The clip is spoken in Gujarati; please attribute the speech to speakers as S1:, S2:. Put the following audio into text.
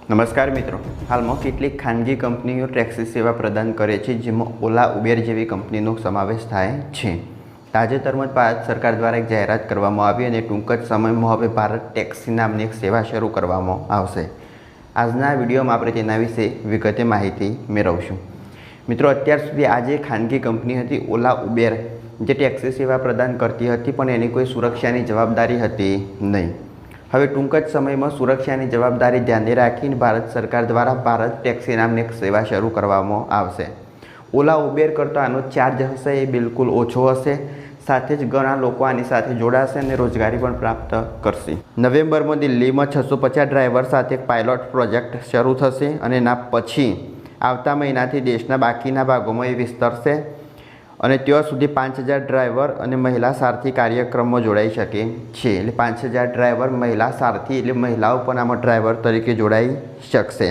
S1: નમસ્કાર મિત્રો, હાલમાં કેટલીક ખાનગી કંપનીઓ ટેક્સી સેવા પ્રદાન કરે છે, જેમાં ઓલા ઉબેર જેવી કંપનીનો સમાવેશ થાય છે. તાજેતરમાં જ ભારત સરકાર દ્વારા એક જાહેરાત કરવામાં આવી અને ટૂંક જ સમયમાં હવે ભારત ટેક્સી નામની એક સેવા શરૂ કરવામાં આવશે. આજના વિડીયોમાં આપણે તેના વિશે વિગતે માહિતી મેળવશું. મિત્રો, અત્યાર સુધી આ જે ખાનગી કંપની હતી ઓલા ઉબેર, જે ટેક્સી સેવા પ્રદાન કરતી હતી, પણ એની કોઈ સુરક્ષાની જવાબદારી હતી નહીં. હવે ટૂંક જ સમયમાં સુરક્ષાની જવાબદારી ધ્યાને રાખીને ભારત સરકાર દ્વારા ભારત ટેક્સી નામની એક સેવા શરૂ કરવામાં આવશે. ઓલા ઉબેર કરતાં આનો ચાર્જ હશે એ બિલકુલ ઓછો હશે. સાથે જ ઘણા લોકો આની સાથે જોડાશે અને રોજગારી પણ પ્રાપ્ત કરશે. નવેમ્બરમાં દિલ્હીમાં 650 ડ્રાઈવર સાથે એક પાયલોટ પ્રોજેક્ટ શરૂ થશે અને એના પછી આવતા મહિનાથી દેશના બાકીના ભાગોમાં એ વિસ્તરશે અને ત્યાં સુધી 5000 ડ્રાઈવર અને મહિલા સારથી કાર્યક્રમમાં જોડાઈ શકે છે. એટલે 5000 ડ્રાઈવર મહિલા સારથી, એટલે મહિલાઓ પણ આમાં ડ્રાઈવર તરીકે જોડાઈ શકશે.